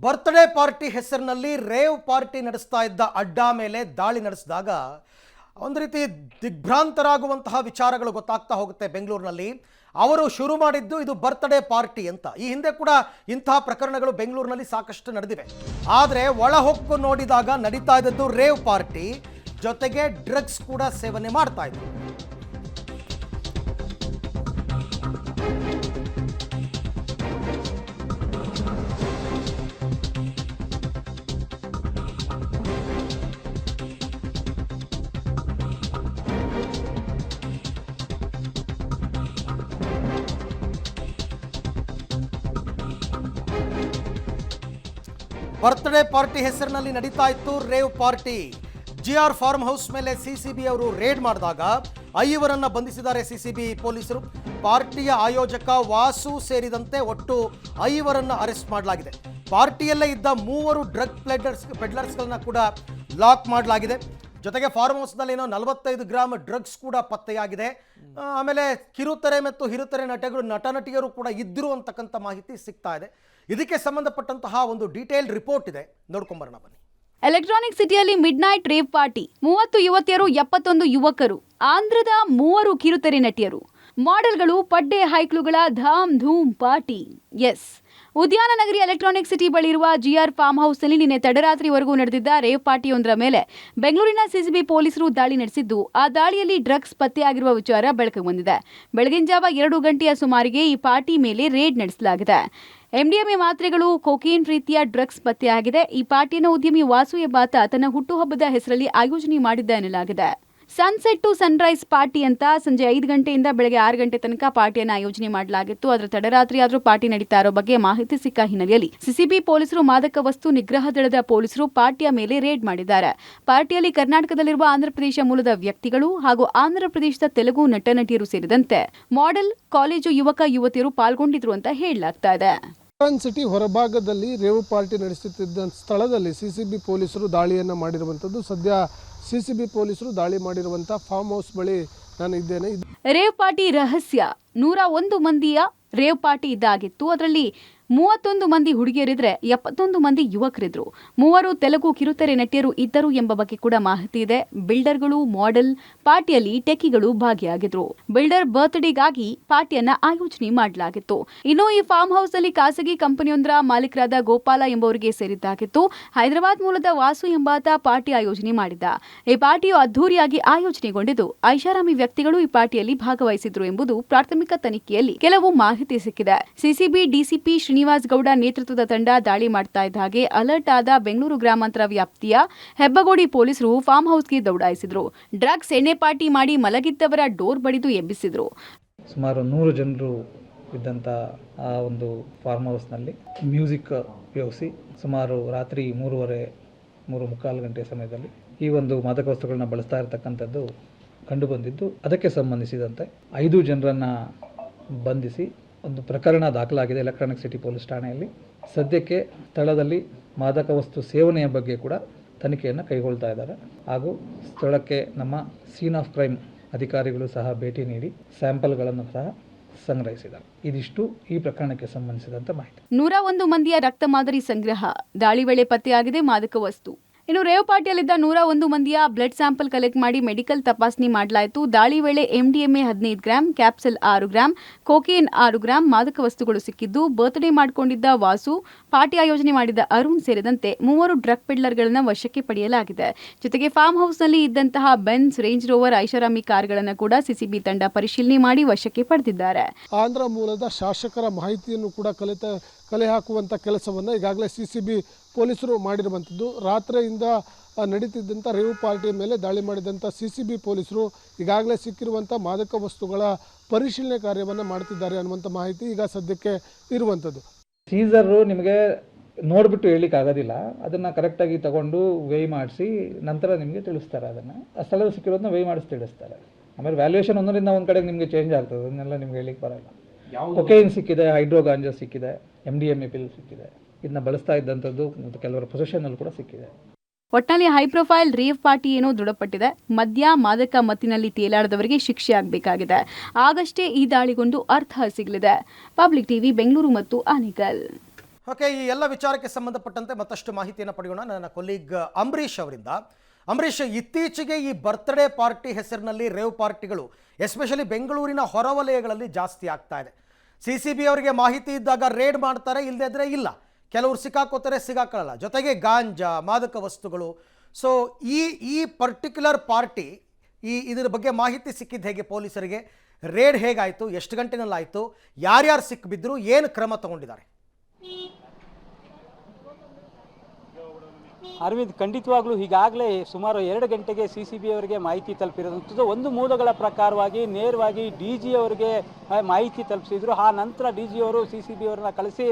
Birthday party ಹೆಸರಿನಲ್ಲಿ rave party ನಡೆಸ್ತಾ ಇದ್ದ ಅಡ್ಡಾ ಮೇಲೆ ದಾಳಿ ನಡೆಸಿದಾಗ ಒಂದು ರೀತಿ ದಿಗ್ಭ್ರಾಂತರಾಗುವಂತಹ ವಿಚಾರಗಳು ಗೊತ್ತಾಗ್ತಾ ಹೋಗುತ್ತೆ. ಬೆಂಗಳೂರಿನಲ್ಲಿ ಅವರು ಶುರು ಮಾಡಿದ್ದು ಇದು ಬರ್ತ್ಡೇ ಪಾರ್ಟಿ ಅಂತ. ಈ ಹಿಂದೆ ಕೂಡ ಇಂತಹ ಪ್ರಕರಣಗಳು ಬೆಂಗಳೂರಿನಲ್ಲಿ ಸಾಕಷ್ಟು ನಡೆದಿವೆ. ಆದರೆ ಒಳಹೊಕ್ಕು ನೋಡಿದಾಗ ನಡೀತಾ ಇದ್ದದ್ದು ರೇವ್ ಪಾರ್ಟಿ ಜೊತೆಗೆ ಡ್ರಗ್ಸ್ ಕೂಡ ಸೇವನೆ ಮಾಡ್ತಾ ಇದ್ರು. ಬರ್ತ್ಡೇ ಪಾರ್ಟಿ ಹೆಸರಿನಲ್ಲಿ ನಡೀತಾ ಇತ್ತು rave party. GR farm house ಮೇಲೆ CCB ಅವರು ರೇಡ್ ಮಾಡಿದಾಗ 5 ಬಂಧಿಸಿದ್ದಾರೆ ಸಿಸಿಬಿ ಪೊಲೀಸರು. ಪಾರ್ಟಿಯ ಆಯೋಜಕ ವಾಸು ಸೇರಿದಂತೆ ಒಟ್ಟು 5 ಅರೆಸ್ಟ್ ಮಾಡಲಾಗಿದೆ. ಪಾರ್ಟಿಯಲ್ಲೇ ಇದ್ದ 3 ಡ್ರಗ್ ಪೆಡ್ಲರ್ಸ್ಗಳನ್ನ ಕೂಡ ಲಾಕ್ ಮಾಡಲಾಗಿದೆ. ಜೊತೆಗೆ ಫಾರ್ಮ್ ಹೌಸ್ನಲ್ಲಿ ಏನೋ 45 ಗ್ರಾಮ್ ಡ್ರಗ್ಸ್ ಕೂಡ ಪತ್ತೆಯಾಗಿದೆ. ಆಮೇಲೆ ಕಿರುತೆರೆ ಮತ್ತು ಹಿರುತೆರೆ ನಟನಟಿಯರು ಕೂಡ ಇದ್ದರು ಅಂತಕ್ಕಂಥ ಮಾಹಿತಿ ಸಿಗ್ತಾ ಇದೆ. ಇದಕ್ಕೆ ಸಂಬಂಧಪಟ್ಟಂತಹ ಒಂದು ಡೀಟೇಲ್ ರಿಪೋರ್ಟ್ ಇದೆ, ನೋಡ್ಕೊಂಬರೋಣ ಬನ್ನಿ. ಎಲೆಕ್ಟ್ರಾನಿಕ್ ಸಿಟಿಯಲ್ಲಿ ಮಿಡ್ ನೈಟ್ ರೇವ್ ಪಾರ್ಟಿ, 30 ಯುವತಿಯರು 71 ಯುವಕರು, ಆಂಧ್ರದ 3 ಕಿರುತೆರೆ ನಟಿಯರು, ಮಾಡೆಲ್ಗಳು, ಪಡ್ಡೆ ಹೈಕ್ಲುಗಳ ಧಾಮ್ ಧೂಮ್ ಪಾರ್ಟಿ. ಎಸ್, ಉದ್ಯಾನ ನಗರಿ ಎಲೆಕ್ಟ್ರಾನಿಕ್ ಸಿಟಿ ಬಳಿ ಇರುವ GR ಫಾರ್ಮ್ ಹೌಸ್ನಲ್ಲಿ ನಿನ್ನೆ ತಡರಾತ್ರಿವರೆಗೂ ನಡೆದಿದ್ದ ರೇವ್ ಪಾರ್ಟಿಯೊಂದರ ಮೇಲೆ ಬೆಂಗಳೂರಿನ CCB ಪೊಲೀಸರು ದಾಳಿ ನಡೆಸಿದ್ದು, ಆ ದಾಳಿಯಲ್ಲಿ ಡ್ರಗ್ಸ್ ಪತ್ತೆಯಾಗಿರುವ ವಿಚಾರ ಬೆಳಕಿಗೆ ಬಂದಿದೆ. ಬೆಳಗಿನ ಜಾವ 2 ಗಂಟೆಯ ಸುಮಾರಿಗೆ ಈ ಪಾರ್ಟಿ ಮೇಲೆ ರೇಡ್ ನಡೆಸಲಾಗಿದೆ. MDMA ಮಾತ್ರೆಗಳು, ಕೊಕೇನ್ ರೀತಿಯ ಡ್ರಗ್ಸ್ ಪತ್ತೆಯಾಗಿದೆ. ಈ ಪಾರ್ಟಿಯನ್ನು ಉದ್ಯಮಿ ವಾಸು ಎಂಬಾತ ತನ್ನ ಹುಟ್ಟುಹಬ್ಬದ ಹೆಸರಲ್ಲಿ ಆಯೋಜನೆ ಮಾಡಿದ್ದ ಎನ್ನಲಾಗಿದೆ. ಸನ್ಸೆಟ್ ಟು ಸನ್ರೈಸ್ ಪಾರ್ಟಿ ಅಂತ ಸಂಜೆ 5 ಗಂಟೆಯಿಂದ ಬೆಳಗ್ಗೆ 6 ಗಂಟೆ ತನಕ ಪಾರ್ಟಿಯನ್ನು ಆಯೋಜನೆ ಮಾಡಲಾಗಿತ್ತು. ಅದರ ತಡರಾತ್ರಿ ಆದರೂ ಪಾರ್ಟಿ ನಡೀತಾ ಇರೋ ಬಗ್ಗೆ ಮಾಹಿತಿ ಸಿಕ್ಕ ಹಿನ್ನೆಲೆಯಲ್ಲಿ CCB ಪೊಲೀಸರು, ಮಾದಕ ವಸ್ತು ನಿಗ್ರಹ ದಳದ ಪೊಲೀಸರು ಪಾರ್ಟಿಯ ಮೇಲೆ ರೇಡ್ ಮಾಡಿದ್ದಾರೆ. ಪಾರ್ಟಿಯಲ್ಲಿ ಕರ್ನಾಟಕದಲ್ಲಿರುವ ಆಂಧ್ರಪ್ರದೇಶ ಮೂಲದ ವ್ಯಕ್ತಿಗಳು ಹಾಗೂ ಆಂಧ್ರಪ್ರದೇಶದ ತೆಲುಗು ನಟನಟಿಯರು ಸೇರಿದಂತೆ ಮಾಡೆಲ್, ಕಾಲೇಜು ಯುವಕ ಯುವತಿಯರು ಪಾಲ್ಗೊಂಡಿದ್ರು ಅಂತ ಹೇಳಲಾಗ್ತಾ ಇದೆ. ಸಿಟಿ ಹೊರಭಾಗದಲ್ಲಿ ರೇವ್ ಪಾರ್ಟಿ ನಡೆಸುತ್ತಿದ್ದ ಸ್ಥಳದಲ್ಲಿ CCB ಪೊಲೀಸರು ದಾಳಿಯನ್ನು ಮಾಡಿರುವಂಥದ್ದು. ಸದ್ಯ CCB ಪೊಲೀಸರು ದಾಳಿ ಮಾಡಿರುವಂಥ ಫಾರ್ಮ್ ಹೌಸ್ ಬಳಿ ನಾನು ಇದ್ದೇನೆ. ರೇವ್ ಪಾರ್ಟಿ ರಹಸ್ಯ: 101 ಮಂದಿಯ ರೇವ್ ಪಾರ್ಟಿ ಇದ್ದಾಗಿತ್ತು. ಅದರಲ್ಲಿ 31 ಮಂದಿ ಹುಡುಗಿಯರಿದ್ರೆ 71 ಮಂದಿ ಯುವಕರಿದ್ರು. 3 ತೆಲುಗು ಕಿರುತೆರೆ ನಟಿಯರು ಇದ್ದರು ಎಂಬ ಬಗ್ಗೆ ಕೂಡ ಮಾಹಿತಿ ಇದೆ. ಬಿಲ್ಡರ್ಗಳು, ಮಾಡೆಲ್, ಪಾರ್ಟಿಯಲ್ಲಿ ಟೆಕ್ಕಿಗಳು ಭಾಗಿಯಾಗಿದ್ರು. ಬಿಲ್ಡರ್ ಬರ್ತ್ಡೇಗಾಗಿ ಪಾರ್ಟಿಯನ್ನ ಆಯೋಜನೆ ಮಾಡಲಾಗಿತ್ತು. ಇನ್ನು ಈ ಫಾರ್ಮ್ ಹೌಸ್ ನಲ್ಲಿ ಖಾಸಗಿ ಕಂಪನಿಯೊಂದರ ಮಾಲೀಕರಾದ ಗೋಪಾಲ ಎಂಬವರಿಗೆ ಸೇರಿದ್ದಾಗಿತ್ತು. ಹೈದರಾಬಾದ್ ಮೂಲದ ವಾಸು ಎಂಬಾತ ಪಾರ್ಟಿ ಆಯೋಜನೆ ಮಾಡಿದ್ದ. ಈ ಪಾರ್ಟಿಯು ಅದ್ದೂರಿಯಾಗಿ ಆಯೋಜನೆಗೊಂಡಿದ್ದು, ಐಷಾರಾಮಿ ವ್ಯಕ್ತಿಗಳು ಈ ಪಾರ್ಟಿಯಲ್ಲಿ ಭಾಗವಹಿಸಿದ್ರು ಎಂಬುದು ಪ್ರಾಥಮಿಕ ತನಿಖೆಯಲ್ಲಿ ಕೆಲವು ಮಾಹಿತಿ ಸಿಕ್ಕಿದೆ. CCB DCP ಶ್ರೀನಿವಾಸ್ ಗೌಡ ನೇತೃತ್ವದ ತಂಡ ದಾಳಿ ಮಾಡ್ತಾ ಇದ್ದ ಹಾಗೆ ಅಲರ್ಟ್ ಆದ ಬೆಂಗಳೂರು ಗ್ರಾಮಾಂತರ ವ್ಯಾಪ್ತಿಯ ಹೆಬ್ಬಗೋಡಿ ಪೊಲೀಸರು ಫಾರ್ಮ್ ಹೌಸ್ಗೆ ದೌಡಾಯಿಸಿದ್ರು. ಡ್ರಗ್ಸ್ ಎಣ್ಣೆ ಪಾರ್ಟಿ ಮಾಡಿ ಮಲಗಿದ್ದವರ ಡೋರ್ ಬಡಿದು ಎಬ್ಬಿಸಿದ್ರು. ಸುಮಾರು 100 ಜನರು ಇದ್ದಂಥ ಆ ಒಂದು ಫಾರ್ಮ್ ಹೌಸ್ನಲ್ಲಿ ಮ್ಯೂಸಿಕ್ ಉಪಯೋಗಿಸಿ ಸುಮಾರು ರಾತ್ರಿ 3:30 ಗಂಟೆ ಸಮಯದಲ್ಲಿ ಈ ಒಂದು ಮಾದಕ ವಸ್ತುಗಳನ್ನ ಬಳಸ್ತಾ ಇರತಕ್ಕಂಥದ್ದು ಕಂಡು ಬಂದಿದ್ದು, ಅದಕ್ಕೆ ಸಂಬಂಧಿಸಿದಂತೆ 5 ಜನರನ್ನು ಬಂಧಿಸಿ ಒಂದು ಪ್ರಕರಣ ದಾಖಲಾಗಿದೆ ಎಲೆಕ್ಟ್ರಾನಿಕ್ ಸಿಟಿ ಪೊಲೀಸ್ ಠಾಣೆಯಲ್ಲಿ. ಸದ್ಯಕ್ಕೆ ಸ್ಥಳದಲ್ಲಿ ಮಾದಕ ವಸ್ತು ಸೇವನೆಯ ಬಗ್ಗೆ ಕೂಡ ತನಿಖೆಯನ್ನು ಕೈಗೊಳ್ತಾ ಇದ್ದಾರೆ. ಹಾಗೂ ಸ್ಥಳಕ್ಕೆ ನಮ್ಮ ಸೀನ್ ಆಫ್ ಕ್ರೈಮ್ ಅಧಿಕಾರಿಗಳು ಸಹ ಭೇಟಿ ನೀಡಿ ಸ್ಯಾಂಪಲ್ಗಳನ್ನು ಸಹ ಸಂಗ್ರಹಿಸಿದ್ದಾರೆ. ಇದಿಷ್ಟು ಈ ಪ್ರಕರಣಕ್ಕೆ ಸಂಬಂಧಿಸಿದಂಥ ಮಾಹಿತಿ. 101 ಮಂದಿಯ ರಕ್ತ ಮಾದರಿ ಸಂಗ್ರಹ, ದಾಳಿ ವೇಳೆ ಪತ್ತೆಯಾಗಿದೆ ಮಾದಕ ವಸ್ತು. ಇನ್ನು ರೇವ್ ಪಾರ್ಟಿಯಲ್ಲಿದ್ದ 101 ಮಂದಿಯ ಬ್ಲಡ್ ಸ್ಯಾಂಪಲ್ ಕಲೆಕ್ಟ್ ಮಾಡಿ ಮೆಡಿಕಲ್ ತಪಾಸಣೆ ಮಾಡಲಾಯಿತು. ದಾಳಿ ವೇಳೆ MDMA 15 gram, capsule 6 gram, cocaine 6 gram ಮಾದಕ ವಸ್ತುಗಳು ಸಿಕ್ಕಿದ್ದು, ಬರ್ತ್ಡೇ ಮಾಡಿಕೊಂಡಿದ್ದ ವಾಸು, ಪಾರ್ಟಿ ಆಯೋಜನೆ ಮಾಡಿದ್ದ ಅರುಣ್ ಸೇರಿದಂತೆ 3 ಡ್ರಗ್ ಪೆಡ್ಲರ್ಗಳನ್ನು ವಶಕ್ಕೆ ಪಡೆಯಲಾಗಿದೆ. ಜೊತೆಗೆ ಫಾರ್ಮ್ ಹೌಸ್ನಲ್ಲಿ ಇದ್ದಂತಹ ಬೆನ್ಸ್, ರೇಂಜ್ ರೋವರ್, ಐಷಾರಾಮಿ ಕಾರ್ಗಳನ್ನು ಕೂಡ CCB ತಂಡ ಪರಿಶೀಲನೆ ಮಾಡಿ ವಶಕ್ಕೆ ಪಡೆದಿದ್ದಾರೆ. ಆಂಧ್ರ ಮೂಲದ ಶಾಸಕರ ಮಾಹಿತಿಯನ್ನು ಕೂಡ ಕಲೆ ಹಾಕುವಂಥ ಕೆಲಸವನ್ನು ಈಗಾಗಲೇ CCB ಪೊಲೀಸರು ಮಾಡಿರುವಂಥದ್ದು. ರಾತ್ರಿಯಿಂದ ನಡೀತಿದ್ದಂಥ ರೇವ್ ಪಾರ್ಟಿ ಮೇಲೆ ದಾಳಿ ಮಾಡಿದಂಥ CCB ಪೊಲೀಸರು ಈಗಾಗಲೇ ಸಿಕ್ಕಿರುವಂಥ ಮಾದಕ ವಸ್ತುಗಳ ಪರಿಶೀಲನೆ ಕಾರ್ಯವನ್ನು ಮಾಡ್ತಿದ್ದಾರೆ ಅನ್ನುವಂಥ ಮಾಹಿತಿ ಈಗ ಸದ್ಯಕ್ಕೆ ಇರುವಂಥದ್ದು. ಸೀಸರು ನಿಮಗೆ ನೋಡಿಬಿಟ್ಟು ಹೇಳಲಿಕ್ಕೆ ಆಗೋದಿಲ್ಲ. ಅದನ್ನು ಕರೆಕ್ಟಾಗಿ ತಗೊಂಡು ವೇಯ್ ಮಾಡಿಸಿ ನಂತರ ನಿಮಗೆ ತಿಳಿಸ್ತಾರೆ. ಅದನ್ನು ಆ ಸ್ಥಳದಲ್ಲಿ ಸಿಕ್ಕಿರೋದನ್ನ ವೇಯ್ ಮಾಡಿಸಿ ತಿಳಿಸ್ತಾರೆ. ಆಮೇಲೆ ವ್ಯಾಲ್ಯೂಯೇಷನ್ ಒಂದರಿಂದ ಒಂದು ಕಡೆಗೆ ನಿಮಗೆ ಚೇಂಜ್ ಆಗ್ತದೆ. ಅದನ್ನೆಲ್ಲ ನಿಮ್ಗೆ ಹೇಳಲಿಕ್ಕೆ ಬರೋಲ್ಲ. ಕೊಕೇನ್ ಸಿಕ್ಕಿದೆ, ಹೈಡ್ರೋ ಗಾಂಜಾ ಸಿಕ್ಕಿದೆ, MDMA ಪಿಲ್ ಸಿಕ್ಕಿದೆ. ಇದನ್ನ ಬಳಸ್ತಾ ಇದ್ದಂಥದ್ದು ಮತ್ತು ಕೆಲವರ ಪೊಸೆಷನ್ನಲ್ಲಿ ಕೂಡ ಸಿಕ್ಕಿದೆ. ಒಟ್ನಲ್ಲಿ ಹೈ ಪ್ರೊಫೈಲ್ ರೇವ್ ಪಾರ್ಟಿ ಏನೋ ದೃಢಪಟ್ಟಿದೆ. ಮದ್ಯ, ಮಾದಕ ಮತ್ತಿನಲ್ಲಿ ತೇಲಾಡದವರಿಗೆ ಶಿಕ್ಷೆ ಆಗಬೇಕಾಗಿದೆ. ಆಗಷ್ಟೇ ಈ ದಾಳಿಗೊಂದು ಅರ್ಥ ಸಿಗಲಿದೆ. ಪಬ್ಲಿಕ್ TV, ಬೆಂಗಳೂರು ಮತ್ತು ಆನೇಕಲ್. ಓಕೆ, ಈ ಎಲ್ಲ ವಿಚಾರಕ್ಕೆ ಸಂಬಂಧಪಟ್ಟಂತೆ ಮತ್ತಷ್ಟು ಮಾಹಿತಿಯನ್ನು ಪಡೆಯೋಣ ನನ್ನ ಕೊಲೀಗ್ ಅಂಬರೀಷ್ ಅವರಿಂದ. ಅಂಬರೀಷ್, ಇತ್ತೀಚೆಗೆ ಈ ಬರ್ತ್ಡೇ ಪಾರ್ಟಿ ಹೆಸರಿನಲ್ಲಿ ರೇವ್ ಪಾರ್ಟಿಗಳು ಎಸ್ಪೆಷಲಿ ಬೆಂಗಳೂರಿನ ಹೊರವಲಯಗಳಲ್ಲಿ ಜಾಸ್ತಿ ಆಗ್ತಾ ಇದೆ. CCB ಅವರಿಗೆ ಮಾಹಿತಿ ಇದ್ದಾಗ ರೇಡ್ ಮಾಡ್ತಾರೆ, ಇಲ್ಲದೇ ಇದ್ರೆ ಇಲ್ಲ. ಕೆಲವರು ಸಿಕ್ಕಾಕೋತಾರೆ, ಸಿಗಾಕೊಳ್ಳಲ್ಲ. ಜೊತೆಗೆ ಗಾಂಜಾ, ಮಾದಕ ವಸ್ತುಗಳು. ಸೊ ಈ ಪರ್ಟಿಕ್ಯುಲರ್ ಪಾರ್ಟಿ ಇದರ ಬಗ್ಗೆ ಮಾಹಿತಿ ಸಿಕ್ಕಿದ್ದು ಹೇಗೆ ಪೊಲೀಸರಿಗೆ? ರೇಡ್ ಹೇಗಾಯಿತು? ಎಷ್ಟು ಗಂಟೆನಲ್ಲಾಯಿತು? ಯಾರ್ಯಾರು ಸಿಕ್ಕಿಬಿದ್ರು? ಏನು ಕ್ರಮ ತಗೊಂಡಿದ್ದಾರೆ? ಅರವಿಂದ್, ಖಂಡಿತವಾಗ್ಲೂ ಈಗಾಗಲೇ ಸುಮಾರು 2 ಗಂಟೆಗೆ CCB ಅವರಿಗೆ ಮಾಹಿತಿ ತಲುಪಿರೋದಂಥದ್ದು. ಒಂದು ಮೂಲಗಳ ಪ್ರಕಾರವಾಗಿ ನೇರವಾಗಿ DG ಅವರಿಗೆ ಮಾಹಿತಿ ತಲುಪಿಸಿದ್ರು. ಆ ನಂತರ DG ಅವರು CCB ಅವರನ್ನ ಕಳಿಸಿ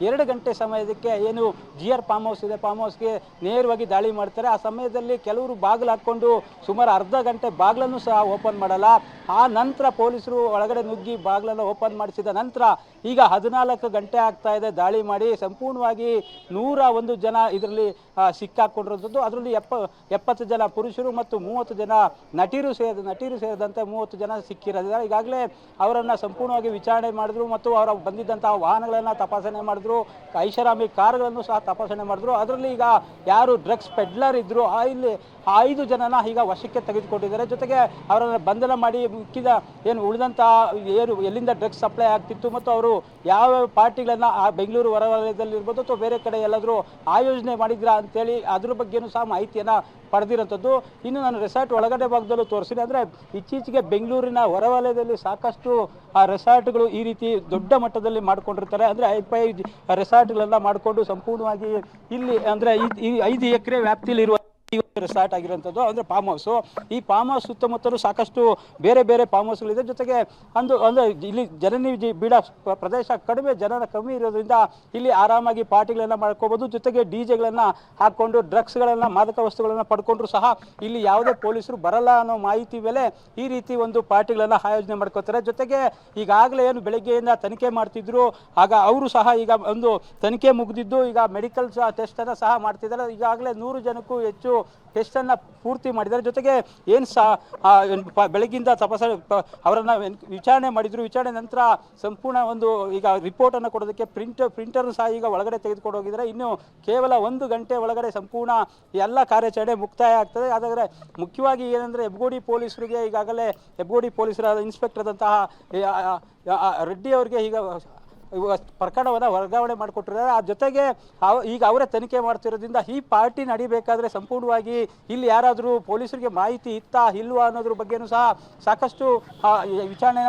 2 ಗಂಟೆ ಸಮಯಕ್ಕೆ ಏನು GR ಫಾರ್ಮ್ ಹೌಸ್ ಇದೆ, ಫಾರ್ಮ್ ಹೌಸ್ಗೆ ನೇರವಾಗಿ ದಾಳಿ ಮಾಡ್ತಾರೆ. ಆ ಸಮಯದಲ್ಲಿ ಕೆಲವರು ಬಾಗಿಲು ಹಾಕ್ಕೊಂಡು ಸುಮಾರು ಅರ್ಧ ಗಂಟೆ ಬಾಗಿಲನ್ನು ಸಹ ಓಪನ್ ಮಾಡಲ್ಲ. ಆ ನಂತರ ಪೊಲೀಸರು ಒಳಗಡೆ ನುಗ್ಗಿ ಬಾಗಿಲನ್ನು ಓಪನ್ ಮಾಡಿಸಿದ ನಂತರ ಈಗ 14 ಗಂಟೆ ಆಗ್ತಾ ಇದೆ ದಾಳಿ ಮಾಡಿ ಸಂಪೂರ್ಣವಾಗಿ 101 ಜನ ಇದರಲ್ಲಿ ಸಿಕ್ಕಾಕೊಂಡಿರೋದು. ಅದರಲ್ಲಿ 70 ಜನ ಪುರುಷರು ಮತ್ತು 30 ಜನ ನಟಿರು ಸೇರಿದಂತೆ 30 ಜನ ಸಿಕ್ಕಿರೋದಿದ್ದಾರೆ. ಈಗಾಗಲೇ ಅವರನ್ನು ಸಂಪೂರ್ಣವಾಗಿ ವಿಚಾರಣೆ ಮಾಡಿದ್ರು ಮತ್ತು ಅವರ ಬಂದಿದ್ದಂತಹ ವಾಹನಗಳನ್ನು ತಪಾಸಣೆ ಮಾಡಿದ್ರು, ಐಷಾರಾಮಿ ಕಾರುಗಳನ್ನು ಸಹ ತಪಾಸಣೆ ಮಾಡಿದ್ರು. ಅದರಲ್ಲಿ ಈಗ ಯಾರು ಡ್ರಗ್ಸ್ ಪೆಡ್ಲರ್ ಇದ್ರು ಇಲ್ಲಿ 5 ಜನನ ಈಗ ವಶಕ್ಕೆ ತೆಗೆದುಕೊಂಡಿದ್ದಾರೆ. ಜೊತೆಗೆ ಅವರನ್ನು ಬಂಧನ ಮಾಡಿ ಮಿಕ್ಕಿದ ಏನು ಉಳಿದಂತಹ ಎಲ್ಲಿಂದ ಡ್ರಗ್ಸ್ ಸಪ್ಲೈ ಆಗ್ತಿತ್ತು ಮತ್ತು ಅವರು ಯಾವ ಪಾರ್ಟಿಗಳನ್ನು ಆ ಬೆಂಗಳೂರು ಹೊರವಲಯದಲ್ಲಿ ಇರ್ಬೋದು ಅಥವಾ ಬೇರೆ ಕಡೆ ಎಲ್ಲಾದರೂ ಆಯೋಜನೆ ಮಾಡಿದ್ರಾ ಅಂತೇಳಿ ಅದ್ರ ಬಗ್ಗೆನೂ ಸಹ ಮಾಹಿತಿಯನ್ನು ಪಡೆದಿರೋಂಥದ್ದು. ಇನ್ನು ನಾನು ರೆಸಾರ್ಟ್ ಒಳಗಡೆ ಭಾಗದಲ್ಲೂ ತೋರಿಸಿದೆ. ಅಂದರೆ ಇತ್ತೀಚೆಗೆ ಬೆಂಗಳೂರಿನ ಹೊರವಲಯದಲ್ಲಿ ಸಾಕಷ್ಟು ಆ ರೆಸಾರ್ಟ್ಗಳು ಈ ರೀತಿ ದೊಡ್ಡ ಮಟ್ಟದಲ್ಲಿ ಮಾಡ್ಕೊಂಡಿರ್ತಾರೆ. ಅಂದರೆ ಹೈ ರೆಸಾರ್ಟ್ಗಳೆಲ್ಲ ಮಾಡಿಕೊಂಡು ಸಂಪೂರ್ಣವಾಗಿ ಇಲ್ಲಿ ಅಂದರೆ ಈ 5 ಎಕರೆ ವ್ಯಾಪ್ತಿಯಲ್ಲಿರುವ ರೆಸಾರ್ಟ್ ಆಗಿರುವಂಥದ್ದು, ಅಂದರೆ ಫಾರ್ಮ್ ಹೌಸು. ಈ ಫಾರ್ಮ್ ಹೌಸ್ ಸುತ್ತಮುತ್ತಲೂ ಸಾಕಷ್ಟು ಬೇರೆ ಬೇರೆ ಫಾರ್ಮ್ ಹೌಸ್ಗಳಿದೆ. ಜೊತೆಗೆ ಅಂದರೆ ಇಲ್ಲಿ ಜನನಿಬಿಡ ಬೀಡ ಪ್ರದೇಶ ಕಮ್ಮಿ ಇರೋದ್ರಿಂದ ಇಲ್ಲಿ ಆರಾಮಾಗಿ ಪಾರ್ಟಿಗಳನ್ನು ಮಾಡ್ಕೋಬೋದು. ಜೊತೆಗೆ DJಗಳನ್ನು ಹಾಕ್ಕೊಂಡು ಡ್ರಗ್ಸ್ಗಳನ್ನು, ಮಾದಕ ವಸ್ತುಗಳನ್ನು ಪಡ್ಕೊಂಡ್ರು ಸಹ ಇಲ್ಲಿ ಯಾವುದೇ ಪೊಲೀಸರು ಬರಲ್ಲ ಅನ್ನೋ ಮಾಹಿತಿ ಮೇಲೆ ಈ ರೀತಿ ಒಂದು ಪಾರ್ಟಿಗಳನ್ನು ಆಯೋಜನೆ ಮಾಡ್ಕೋತಾರೆ. ಜೊತೆಗೆ ಈಗಾಗಲೇ ಏನು ಬೆಳಗ್ಗೆಯಿಂದ ತನಿಖೆ ಮಾಡ್ತಿದ್ರು, ಆಗ ಅವರು ಸಹ ಈಗ ಒಂದು ತನಿಖೆ ಮುಗಿದಿದ್ದು ಈಗ ಮೆಡಿಕಲ್ ಟೆಸ್ಟನ್ನು ಸಹ ಮಾಡ್ತಿದ್ದಾರೆ. ಈಗಾಗಲೇ 100 ಜನಕ್ಕೂ ಹೆಚ್ಚು ಟೆಸ್ಟನ್ನು ಪೂರ್ತಿ ಮಾಡಿದ್ದಾರೆ. ಜೊತೆಗೆ ಏನು ಬೆಳಗ್ಗಿಂದ ಅವರನ್ನು ವಿಚಾರಣೆ ಮಾಡಿದರು. ವಿಚಾರಣೆ ನಂತರ ಸಂಪೂರ್ಣ ಒಂದು ಈಗ ರಿಪೋರ್ಟನ್ನು ಕೊಡೋದಕ್ಕೆ ಪ್ರಿಂಟರ್ ಸಹ ಈಗ ಒಳಗಡೆ ತೆಗೆದುಕೊಂಡು ಹೋಗಿದ್ದಾರೆ. ಇನ್ನು ಕೇವಲ 1 ಗಂಟೆ ಒಳಗಡೆ ಸಂಪೂರ್ಣ ಎಲ್ಲ ಕಾರ್ಯಾಚರಣೆ ಮುಕ್ತಾಯ ಆಗ್ತದೆ. ಆದರೆ ಮುಖ್ಯವಾಗಿ ಏನಂದರೆ ಹೆಬ್ಗೋಡಿ ಪೊಲೀಸರಿಗೆ ಈಗಾಗಲೇ ಹೆಬ್ಗೋಡಿ ಪೊಲೀಸರ ಇನ್ಸ್ಪೆಕ್ಟರ್ ಆದಂತಹ ರೆಡ್ಡಿ ಅವರಿಗೆ ಈಗ ಪ್ರಕರಣವನ್ನು ವರ್ಗಾವಣೆ ಮಾಡಿಕೊಟ್ಟಿದ್ದಾರೆ. ಆ ಜೊತೆಗೆ ಈಗ ಅವರೇ ತನಿಖೆ ಮಾಡ್ತಿರೋದ್ರಿಂದ ಈ ಪಾರ್ಟಿ ನಡಿಬೇಕಾದ್ರೆ ಸಂಪೂರ್ಣವಾಗಿ ಇಲ್ಲಿ ಯಾರಾದರೂ ಪೊಲೀಸರಿಗೆ ಮಾಹಿತಿ ಇತ್ತಾ ಇಲ್ವಾ ಅನ್ನೋದ್ರ ಬಗ್ಗೆನೂ ಸಹ ಸಾಕಷ್ಟು ವಿಚಾರಣೆ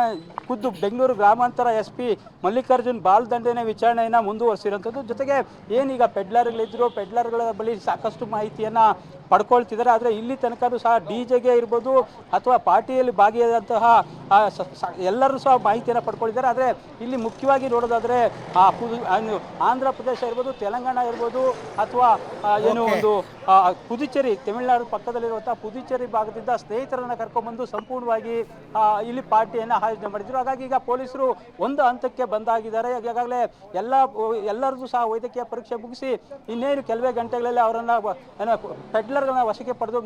ಖುದ್ದು ಬೆಂಗಳೂರು ಗ್ರಾಮಾಂತರ SP ಮಲ್ಲಿಕಾರ್ಜುನ್ ಬಾಲ್ದಂಡೆನೇ ವಿಚಾರಣೆಯನ್ನು ಮುಂದುವರಿಸಿರೋಂಥದ್ದು. ಜೊತೆಗೆ ಏನೀಗ ಪೆಡ್ಲರ್ಗಳಿದ್ರು, ಪೆಡ್ಲರ್ಗಳ ಬಳಿ ಸಾಕಷ್ಟು ಮಾಹಿತಿಯನ್ನು ಪಡ್ಕೊಳ್ತಿದ್ದಾರೆ. ಆದರೆ ಇಲ್ಲಿ ತನಕನೂ ಸಹ DJಗೆ ಇರ್ಬೋದು ಅಥವಾ ಪಾರ್ಟಿಯಲ್ಲಿ ಭಾಗಿಯಾದಂತಹ ಎಲ್ಲರೂ ಸಹ ಮಾಹಿತಿಯನ್ನು ಪಡ್ಕೊಂಡಿದ್ದಾರೆ. ಆದರೆ ಇಲ್ಲಿ ಮುಖ್ಯವಾಗಿ ನೋಡೋದಾದರೆ ಆಂಧ್ರ ಪ್ರದೇಶ ಇರ್ಬೋದು, ತೆಲಂಗಾಣ ಇರ್ಬೋದು ಅಥವಾ ಏನು ಒಂದು ಪುದುಚೇರಿ, ತಮಿಳುನಾಡು ಪಕ್ಕದಲ್ಲಿರುವಂಥ ಪುದುಚೇರಿ ಭಾಗದಿಂದ ಸ್ನೇಹಿತರನ್ನು ಕರ್ಕೊಂಡ್ಬಂದು ಸಂಪೂರ್ಣವಾಗಿ ಇಲ್ಲಿ ಪಾರ್ಟಿಯನ್ನು ಆಯೋಜನೆ ಮಾಡಿದ್ರು. ಹಾಗಾಗಿ ಈಗ ಪೊಲೀಸರು ಒಂದು ಹಂತಕ್ಕೆ ಬಂದಾಗಿದ್ದಾರೆ. ಈಗಾಗಲೇ ಎಲ್ಲರದ್ದು ಸಹ ವೈದ್ಯಕೀಯ ಪರೀಕ್ಷೆ ಮುಗಿಸಿ ಇನ್ನೇನು ಕೆಲವೇ ಗಂಟೆಗಳಲ್ಲಿ ಅವರನ್ನು ಪೆಡ್ಲರ್ಗಳನ್ನ ವಶಕ್ಕೆ ಪಡೆದು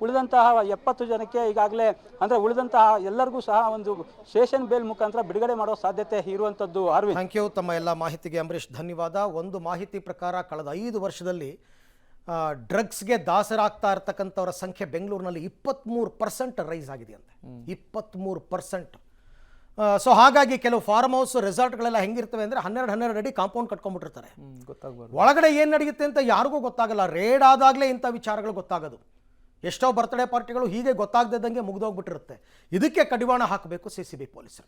ಉಳಿದಂತಹ 70 ಜನಕ್ಕೆ ಈಗಾಗಲೇ ಅಂದರೆ ಉಳಿದಂತಹ ಎಲ್ಲರಿಗೂ ಸಹ ಒಂದು ಸ್ಟೇಷನ್ ಬೇಲ್ ಮುಖಾಂತರ ಬಿಡುಗಡೆ ಮಾಡೋ ಸಾಧ್ಯತೆ ಇರುವಂಥದ್ದು. Thank you. ತಮ್ಮ ಎಲ್ಲ ಮಾಹಿತಿಗೆ ಅಂಬರೀಷ್ ಧನ್ಯವಾದ. ಒಂದು ಮಾಹಿತಿ ಪ್ರಕಾರ ಕಳೆದ 5 ವರ್ಷದಲ್ಲಿ ಡ್ರಗ್ಸ್ಗೆ ದಾಸರಾಗ್ತಾ ಇರ್ತಕ್ಕಂಥವರ ಸಂಖ್ಯೆ ಬೆಂಗಳೂರಿನಲ್ಲಿ 23% ರೈಸ್ ಆಗಿದೆ ಅಂತೆ. 23%. ಸೊ ಹಾಗಾಗಿ ಕೆಲವು ಫಾರ್ಮ್ ಹೌಸ್ ರೆಸಾರ್ಟ್ಗಳೆಲ್ಲ ಹೆಂಗಿರ್ತವೆ ಅಂದರೆ 12 ಅಡಿ ಕಾಂಪೌಂಡ್ ಕಟ್ಕೊಂಡ್ಬಿಟ್ಟಿರ್ತಾರೆ. ಗೊತ್ತಾಗ್ಬಾರ್ದು ಒಳಗಡೆ ಏನು ನಡೆಯುತ್ತೆ ಅಂತ ಯಾರಿಗೂ ಗೊತ್ತಾಗಲ್ಲ. ರೇಡ್ ಆದಾಗಲೇ ಇಂಥ ವಿಚಾರಗಳು ಗೊತ್ತಾಗೋದು. ಎಷ್ಟೋ ಬರ್ತ್ಡೇ ಪಾರ್ಟಿಗಳು ಹೀಗೆ ಗೊತ್ತಾಗದಿದ್ದಂಗೆ ಮುಗಿದೋಗ್ಬಿಟ್ಟಿರುತ್ತೆ. ಇದಕ್ಕೆ ಕಡಿವಾಣ ಹಾಕಬೇಕು CCB ಪೊಲೀಸರು.